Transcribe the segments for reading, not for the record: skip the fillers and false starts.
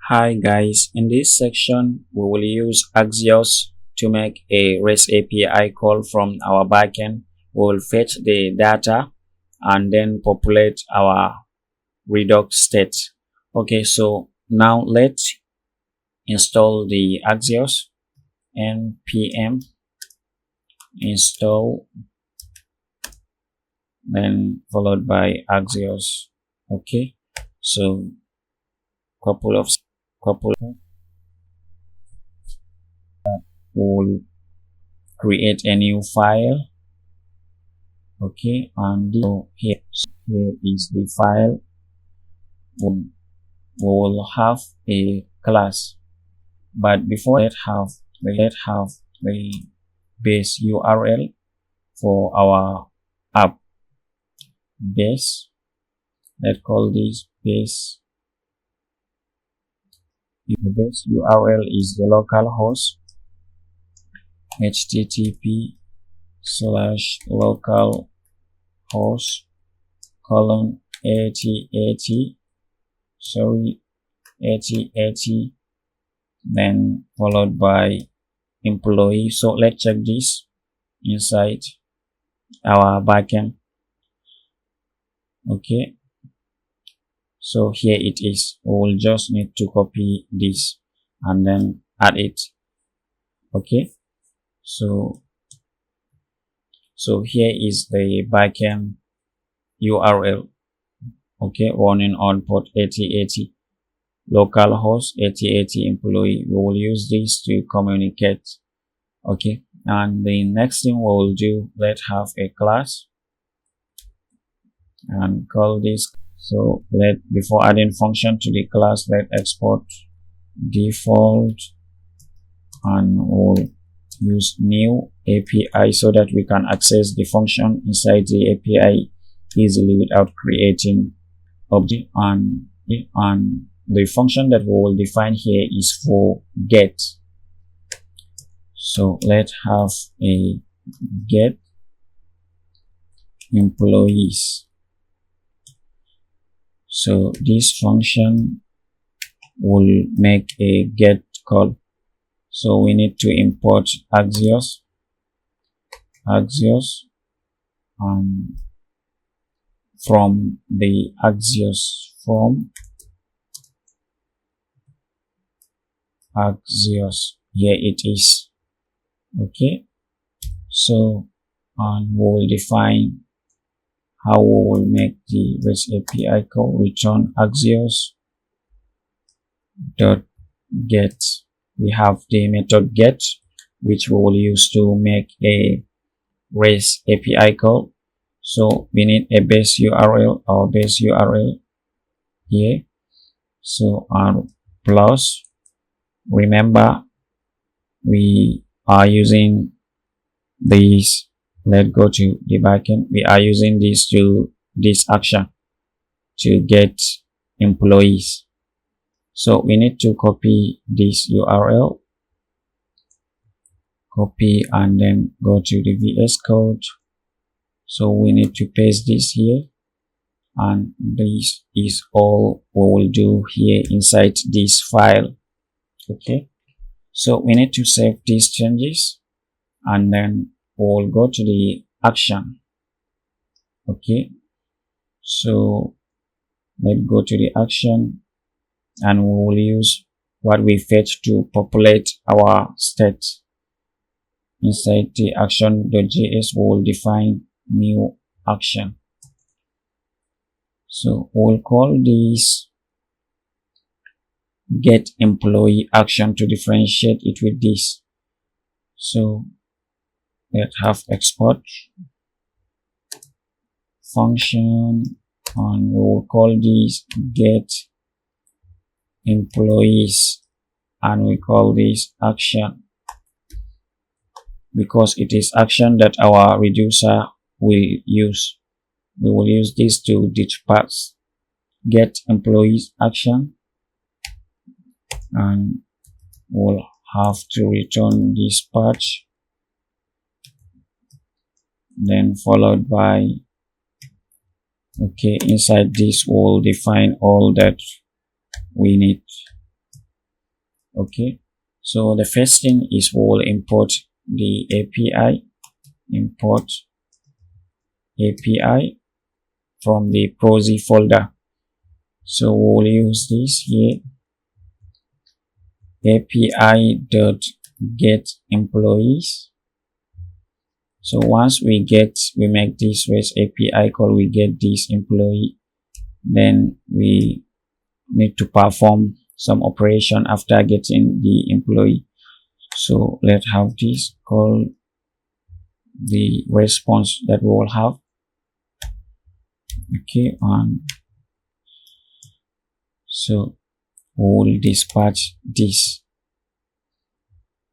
Hi guys, in this section we will use Axios to make a REST API call from our backend. We will fetch the data and then populate our Redux state. Okay, so now let's install the Axios. npm install, then followed by Axios. Okay, so couple will create a new file. Okay, and here is the file. We will have a class, but before let's have the base URL for our app. Base, let's call this base. The base URL is the localhost http://localhost:8080 then followed by employee. So let's check this inside our backend. Okay, so here it is. We will just need to copy this and then add it. Okay, so here is the backend URL. Okay, running on port 8080, localhost 8080, employee. We will use this to communicate. Okay, and the next thing we will do, let's have a class and call this. So before adding function to the class, let's export default and we'll use new API so that we can access the function inside the API easily without creating object. And the function that we will define here is for get. So let's have a get employees. So this function will make a get call. So we need to import Axios and from the Axios form, here it is. Okay, so and we will define how we will make the REST API call. Return Axios dot get. We have the method get, which we will use to make a REST API call. So we need a base URL, our base URL here. So plus, remember we are using this. Let's go to the backend. We are using this action to get employees. So we need to copy this URL, copy and then go to the VS Code. So we need to paste this here, and this is all we will do here inside this file. Okay, so we need to save these changes and then we'll go to the action. Okay, so let's go to the action and we will use what we fetch to populate our state. Inside the action.js, we will define new action. So we'll call this get employee action to differentiate it with this. So let's have export function and we will call this get employees and we call this action because it is action that our reducer will use. We will use this to ditch paths. Get employees action, and we'll have to return this patch, then followed by okay, inside this we'll define all that we need. Okay, so the first thing is we'll import the API, import API from the proxy folder. So we'll use this here, api.getEmployees. So once we make this REST API call, we get this employee, then we need to perform some operation after getting the employee. So let's have this call the response that we will have. Okay, so we will dispatch this.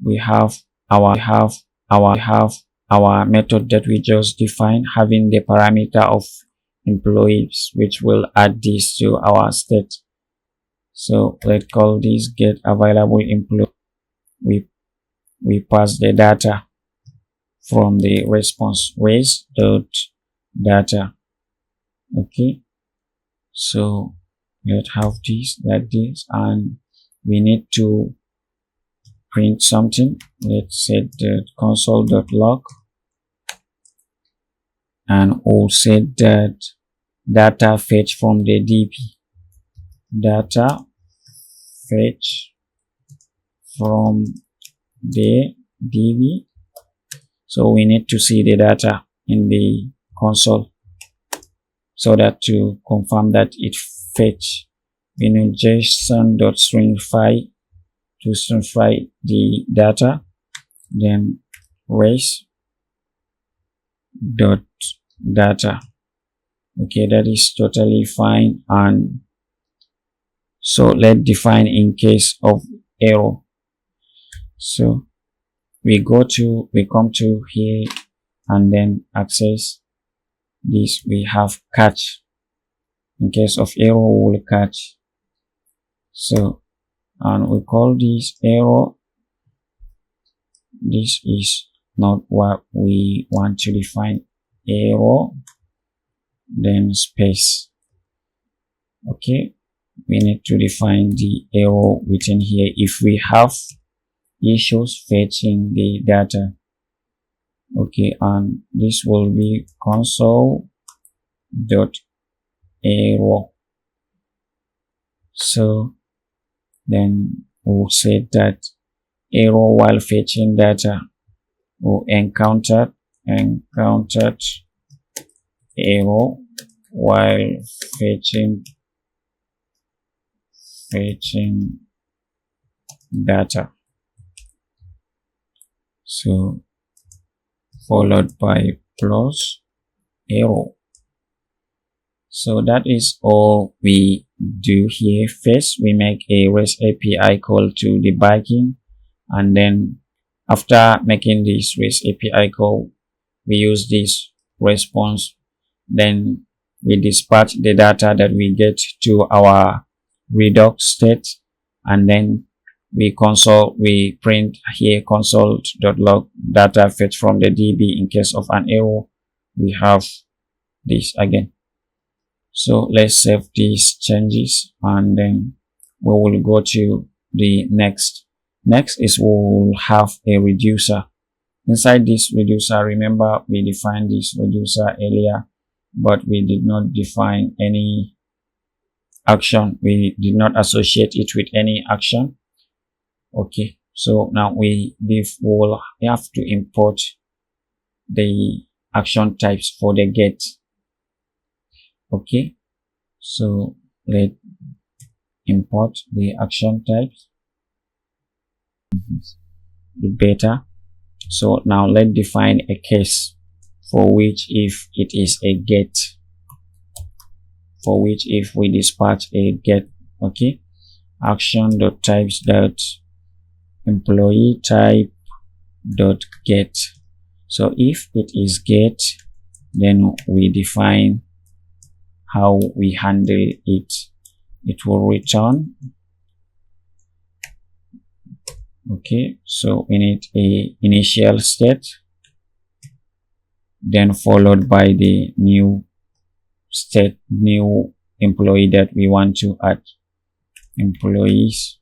We have our method that we just defined, having the parameter of employees, which will add this to our state. So let's call this get available employee. We pass the data from the response res.data. Okay, so let's have this like this, and we need to print something. Let's set the console.log, and we'll set that data fetch from the DB. Data fetch from the DB. So we need to see the data in the console, so that to confirm that it fetch, we need json.stringify to stringify the data, then res.data. Okay, that is totally fine. And so let's define in case of error. So we come to here, and then access this. We have catch. In case of error, we will catch. So, and we call this error. This is not what we want to define. Error, then space. Okay, we need to define the error within here if we have issues fetching the data. Okay, and this will be console.error. So then we'll say that error while fetching data, or encountered error while fetching data. So followed by plus error. So that is all we do here. First, we make a REST API call to the backend, and then after making this REST API call, we use this response. Then we dispatch the data that we get to our Redux state, and then we print here console.log data fetch from the DB. In case of an error, we have this again. So let's save these changes, and then we will go to the next. Next is we'll have a reducer. Inside this reducer, remember we defined this reducer earlier, but we did not define any action. We did not associate it with any action. Okay, so now we will have to import the action types for the get. Okay, so let's import the action types. The beta. So now let's define a case for which if it is a get, for which if we dispatch a get. Okay, action.types.employee type dot get. So if it is get, then we define how we handle it. It will return. Okay, so we need a initial state, then followed by the new state, new employee that we want to add. Employees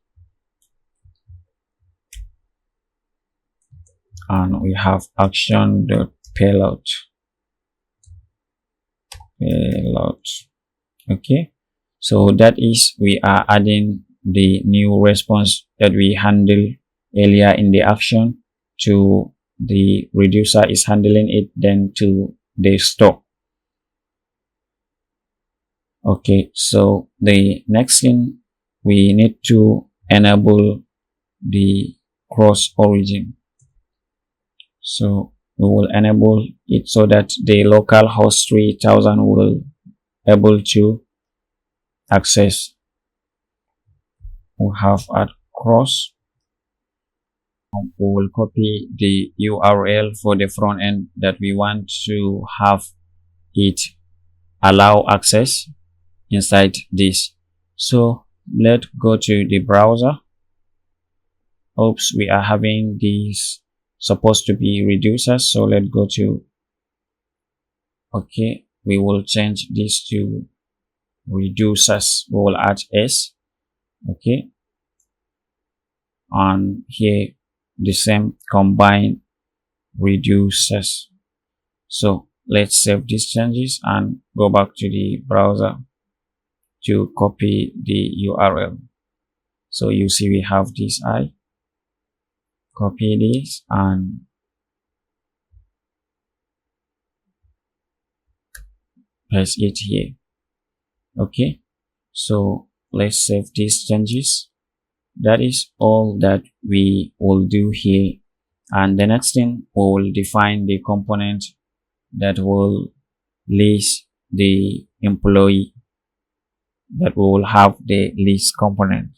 and we have action.payload. Okay, so that is we are adding the new response that we handled earlier in the action to the reducer is handling it, then to the store. Okay, so the next thing, we need to enable the cross origin. So we will enable it so that the local host 3000 will able to access. We have add cross. We will copy the URL for the front end that we want to have it allow access inside this. So let's go to the browser. Oops, we are having these supposed to be reducers, so let's go to, okay, we will change this to reducers. We will add s, okay, and here the same combine reducers. So let's save these changes and go back to the browser to copy the URL. So you see we have this copy this and paste it here. Okay, so let's save these changes. That is all that we will do here, and the next thing, we will define the component that will list the employee, that we will have the list component.